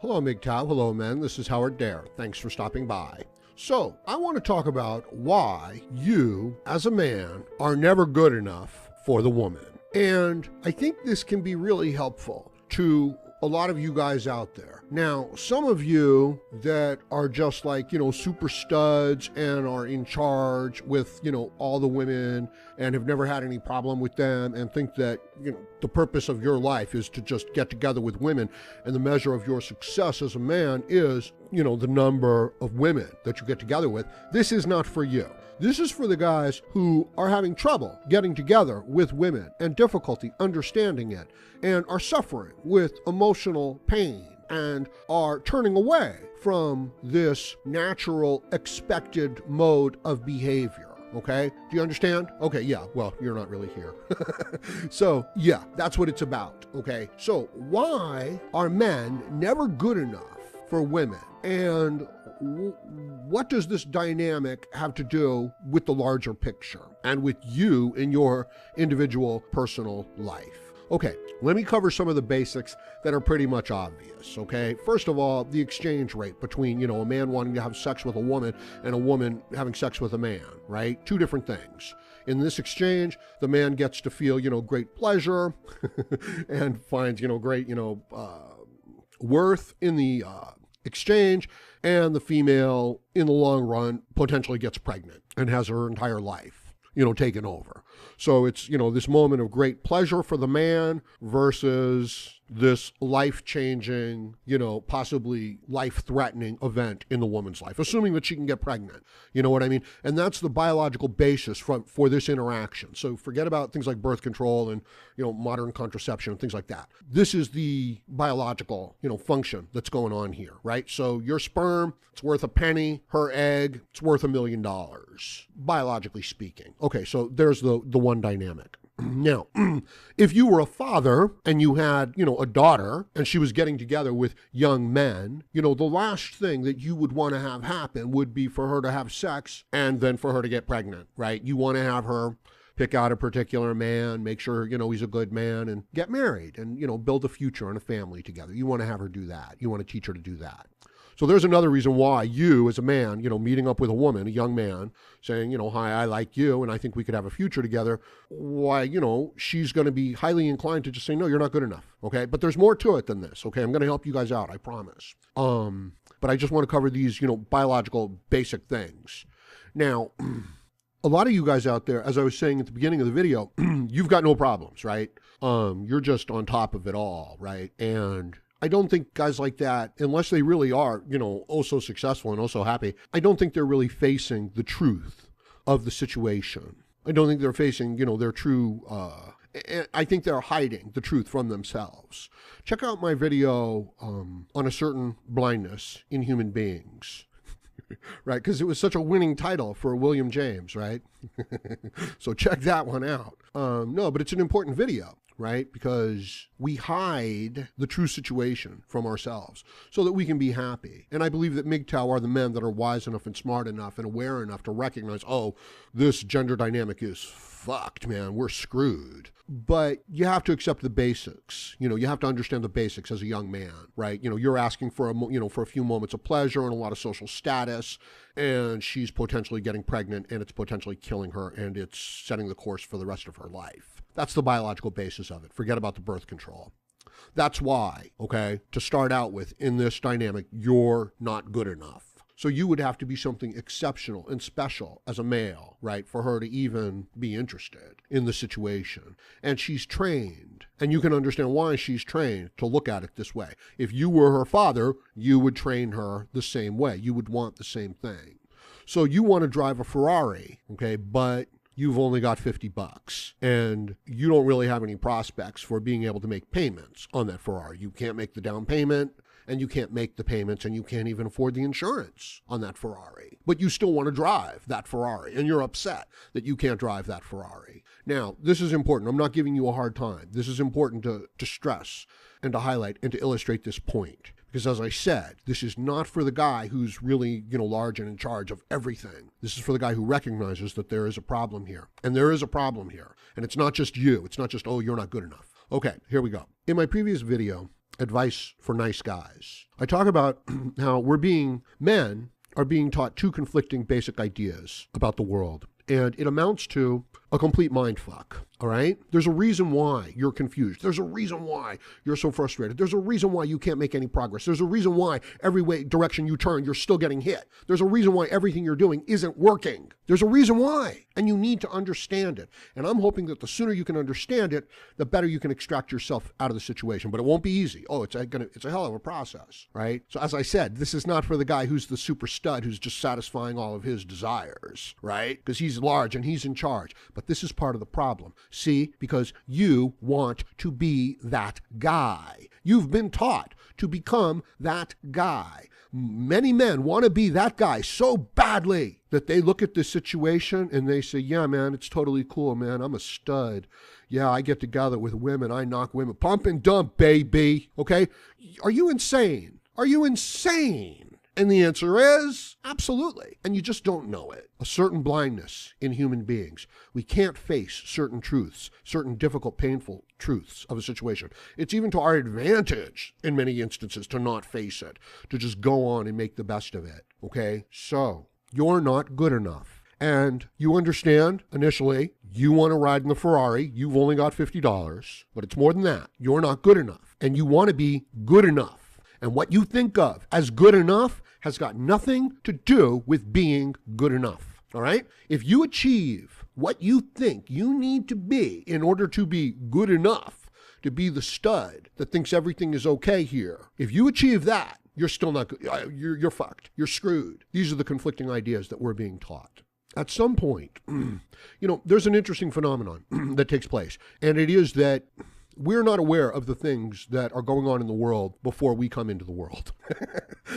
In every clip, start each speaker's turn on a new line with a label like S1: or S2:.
S1: Hello, Mgtow. Hello, men. This is Howard Dare. Thanks for stopping by. So, I want to talk about why you, as a man, are never good enough for the woman. And I think this can be really helpful to a lot of you guys out there. Now, some of you that are just like, super studs and are in charge with, all the women and have never had any problem with them and think that, the purpose of your life is to just get together with women, and the measure of your success as a man is, the number of women that you get together with. This is not for you. This is for the guys who are having trouble getting together with women and difficulty understanding it and are suffering with emotional pain and are turning away from this natural expected mode of behavior. Okay, do you understand? Okay, yeah, well, you're not really here. So yeah, that's what it's about. Okay, so why are men never good enough for women? And what does this dynamic have to do with the larger picture and with you in your individual personal life? Okay, let me cover some of the basics that are pretty much obvious, okay? First of all, the exchange rate between, a man wanting to have sex with a woman and a woman having sex with a man, right? Two different things. In this exchange, the man gets to feel, great pleasure and finds, great, worth in the exchange, and the female, in the long run, potentially gets pregnant and has her entire life, taken over. So it's, this moment of great pleasure for the man versus this life-changing, possibly life-threatening event in the woman's life, assuming that she can get pregnant. You know what I mean? And that's the biological basis for this interaction. So forget about things like birth control and, modern contraception and things like that. This is the biological, function that's going on here, right? So your sperm, it's worth a penny. Her egg, it's worth $1 million, biologically speaking. Okay, so there's the one dynamic. Now, if you were a father and you had, a daughter and she was getting together with young men, the last thing that you would want to have happen would be for her to have sex and then for her to get pregnant, right? You want to have her pick out a particular man, make sure, he's a good man and get married and, build a future and a family together. You want to have her do that. You want to teach her to do that. So there's another reason why you as a man, meeting up with a woman, a young man, saying, hi, I like you and I think we could have a future together, why, she's going to be highly inclined to just say, no, you're not good enough. Okay. But there's more to it than this. Okay. I'm going to help you guys out. I promise. But I just want to cover these, biological basic things. Now, a lot of you guys out there, as I was saying at the beginning of the video, you've got no problems, right? You're just on top of it all, right? And I don't think guys like that, unless they really are, oh so successful and oh so happy, I don't think they're really facing the truth of the situation. I don't think they're facing, their true, I think they're hiding the truth from themselves. Check out my video on a certain blindness in human beings. Right, because it was such a winning title for William James, right? So check that one out. No, but it's an important video, right? Because we hide the true situation from ourselves so that we can be happy. And I believe that Mgtow are the men that are wise enough and smart enough and aware enough to recognize, oh, this gender dynamic is fucked, man. We're screwed. But you have to accept the basics. You have to understand the basics as a young man, right? You're asking for a few moments of pleasure and a lot of social status, and she's potentially getting pregnant and it's potentially killing her and it's setting the course for the rest of her life. That's the biological basis of it. Forget about the birth control. That's why, okay, to start out with in this dynamic, you're not good enough. So you would have to be something exceptional and special as a male, right, for her to even be interested in the situation. And she's trained, and you can understand why she's trained to look at it this way. If you were her father, you would train her the same way. You would want the same thing. So you want to drive a Ferrari, okay, but you've only got $50 and you don't really have any prospects for being able to make payments on that Ferrari. You can't make the down payment, and you can't make the payments, and you can't even afford the insurance on that Ferrari. But you still want to drive that Ferrari, and you're upset that you can't drive that Ferrari. Now, this is important. I'm not giving you a hard time. This is important to stress and to highlight and to illustrate this point. Because as I said, this is not for the guy who's really, large and in charge of everything. This is for the guy who recognizes that there is a problem here. And there is a problem here. And it's not just you. It's not just, oh, you're not good enough. Okay, here we go. In my previous video, advice for nice guys. I talk about how men are being taught two conflicting basic ideas about the world. And it amounts to a complete mind fuck, all right? There's a reason why you're confused. There's a reason why you're so frustrated. There's a reason why you can't make any progress. There's a reason why every direction you turn, you're still getting hit. There's a reason why everything you're doing isn't working. There's a reason why, and you need to understand it. And I'm hoping that the sooner you can understand it, the better you can extract yourself out of the situation. But it won't be easy. Oh, it's a hell of a process, right? So as I said, this is not for the guy who's the super stud who's just satisfying all of his desires, right? Because he's large and he's in charge. But this is part of the problem. See, because you want to be that guy. You've been taught to become that guy. Many men want to be that guy so badly that they look at this situation and they say, yeah, man, it's totally cool, man. I'm a stud. Yeah, I get together with women. I knock women. Pump and dump, baby. Okay? Are you insane? Are you insane? And the answer is absolutely. And you just don't know it. A certain blindness in human beings. We can't face certain truths, certain difficult, painful truths of a situation. It's even to our advantage in many instances to not face it, to just go on and make the best of it. Okay? So you're not good enough. And you understand, initially, you want to ride in the Ferrari. You've only got $50, but it's more than that. You're not good enough. And you want to be good enough. And what you think of as good enough has got nothing to do with being good enough, all right? If you achieve what you think you need to be in order to be good enough, to be the stud that thinks everything is okay here, if you achieve that, you're still not good. You're fucked. You're screwed. These are the conflicting ideas that we're being taught. At some point, there's an interesting phenomenon that takes place, and it is that we're not aware of the things that are going on in the world before we come into the world.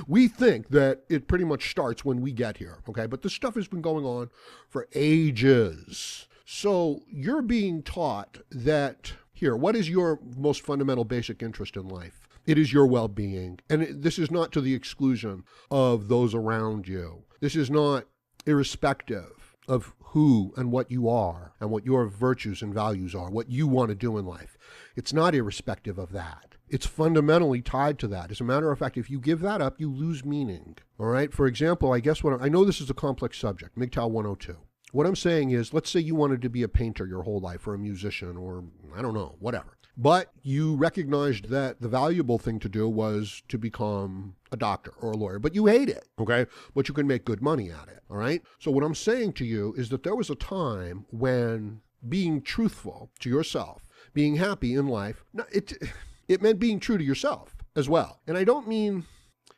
S1: We think that it pretty much starts when we get here, okay? But this stuff has been going on for ages. So you're being taught that, here, what is your most fundamental basic interest in life? It is your well-being. And this is not to the exclusion of those around you. This is not irrespective of who and what you are and what your virtues and values are, what you want to do in life. It's not irrespective of that. It's fundamentally tied to that. As a matter of fact, if you give that up, you lose meaning. All right? For example, I know this is a complex subject, Mgtow 102. What I'm saying is, let's say you wanted to be a painter your whole life or a musician or, I don't know, whatever. But you recognized that the valuable thing to do was to become a doctor or a lawyer, but you hate it, okay? But you can make good money at it, all right? So what I'm saying to you is that there was a time when being truthful to yourself, being happy in life, it meant being true to yourself as well. And I don't mean,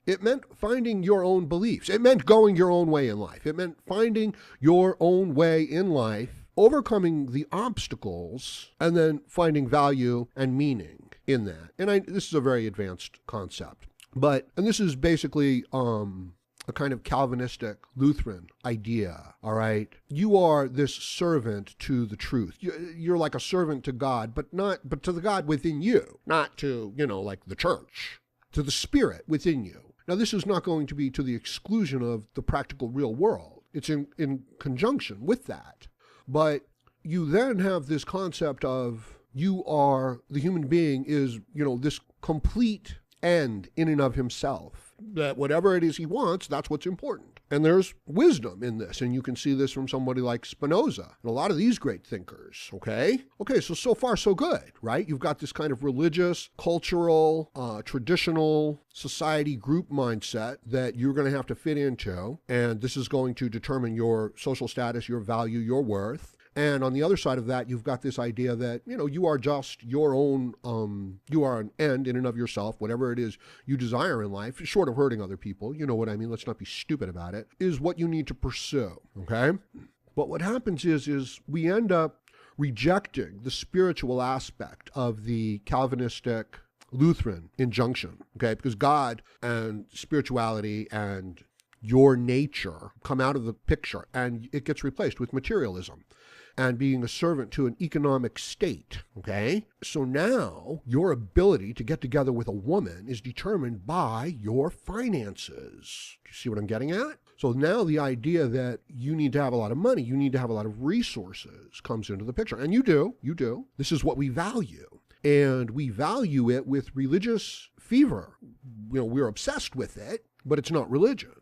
S1: it meant finding your own beliefs. It meant going your own way in life. It meant finding your own way in life, overcoming the obstacles, and then finding value and meaning in that. And this is a very advanced concept. And this is basically a kind of Calvinistic Lutheran idea, all right? You are this servant to the truth. You're like a servant to God, but to the God within you, not to, like the church, to the spirit within you. Now, this is not going to be to the exclusion of the practical real world. It's in conjunction with that. But you then have this concept of the human being is, this complete end in and of himself. That whatever it is he wants, that's what's important. And there's wisdom in this. And you can see this from somebody like Spinoza and a lot of these great thinkers, okay? Okay, so far so good, right? You've got this kind of religious, cultural, traditional society group mindset that you're going to have to fit into. And this is going to determine your social status, your value, your worth. And on the other side of that, you've got this idea that, you are just your own, you are an end in and of yourself, whatever it is you desire in life, short of hurting other people, you know what I mean, let's not be stupid about it, is what you need to pursue, okay? But what happens is we end up rejecting the spiritual aspect of the Calvinistic Lutheran injunction, okay? Because God and spirituality and your nature come out of the picture and it gets replaced with materialism and being a servant to an economic state, okay? So now your ability to get together with a woman is determined by your finances. Do you see what I'm getting at? So now the idea that you need to have a lot of money, you need to have a lot of resources comes into the picture. And you do. This is what we value. and we value it with religious fever. We're obsessed with it, but it's not religion.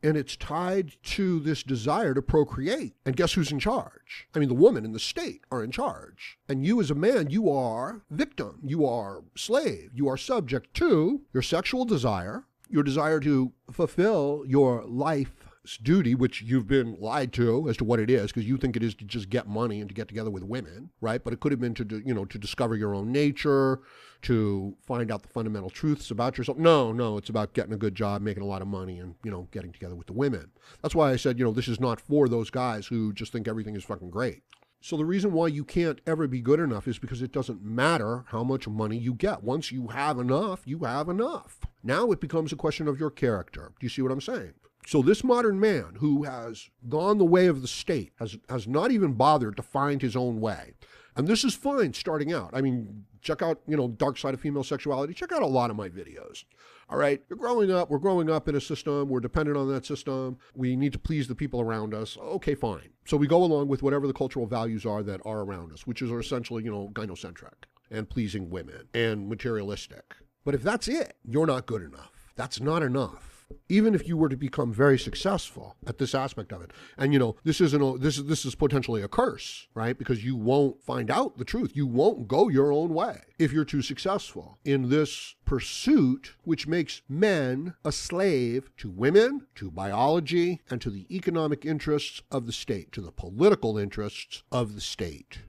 S1: And it's tied to this desire to procreate. And guess who's in charge? I mean, the woman and the state are in charge. And you as a man, you are victim. You are slave. You are subject to your sexual desire, your desire to fulfill your life's duty, which you've been lied to as to what it is, because you think it is to just get money and to get together with women, right? But it could have been to discover your own nature, to find out the fundamental truths about yourself. No, it's about getting a good job, making a lot of money, and, getting together with the women. That's why I said, this is not for those guys who just think everything is fucking great. So the reason why you can't ever be good enough is because it doesn't matter how much money you get. Once you have enough, you have enough. Now it becomes a question of your character. Do you see what I'm saying? So this modern man who has gone the way of the state has not even bothered to find his own way. And this is fine starting out. I mean, check out, Dark Side of Female Sexuality. Check out a lot of my videos. All right, we're growing up in a system. We're dependent on that system. We need to please the people around us. Okay, fine. So we go along with whatever the cultural values are that are around us, which are essentially, gynocentric and pleasing women and materialistic. But if that's it, you're not good enough. That's not enough. Even if you were to become very successful at this aspect of it. And this is potentially a curse, right? Because you won't find out the truth. You won't go your own way if you're too successful in this pursuit, which makes men a slave to women, to biology, and to the economic interests of the state, to the political interests of the state.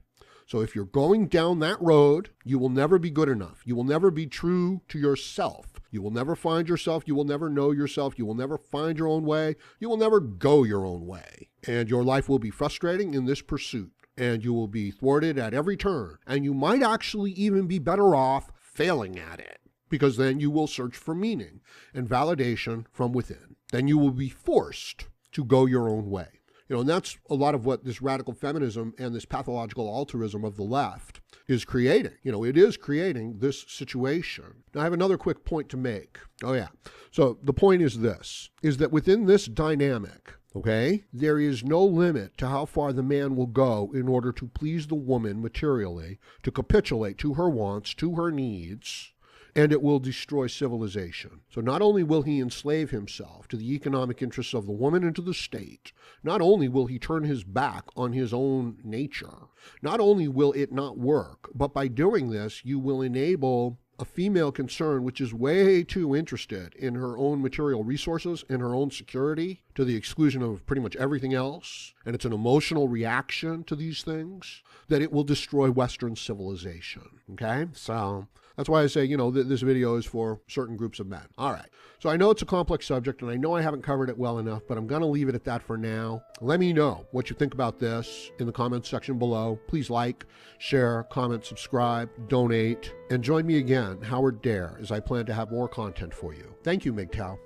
S1: So if you're going down that road, you will never be good enough. You will never be true to yourself. You will never find yourself. You will never know yourself. You will never find your own way. You will never go your own way. And your life will be frustrating in this pursuit. And you will be thwarted at every turn. And you might actually even be better off failing at it, because then you will search for meaning and validation from within. Then you will be forced to go your own way. And that's a lot of what this radical feminism and this pathological altruism of the left is creating. It is creating this situation. Now, I have another quick point to make. Oh, yeah. So the point is this, is that within this dynamic, okay, there is no limit to how far the man will go in order to please the woman materially, to capitulate to her wants, to her needs, and it will destroy civilization. So not only will he enslave himself to the economic interests of the woman and to the state, not only will he turn his back on his own nature, not only will it not work, but by doing this, you will enable a female concern which is way too interested in her own material resources and her own security to the exclusion of pretty much everything else, and it's an emotional reaction to these things, that it will destroy Western civilization, okay? So that's why I say, this video is for certain groups of men. All right. So I know it's a complex subject, and I know I haven't covered it well enough, but I'm going to leave it at that for now. Let me know what you think about this in the comments section below. Please like, share, comment, subscribe, donate, and join me again, Howard Dare, as I plan to have more content for you. Thank you, Mgtow.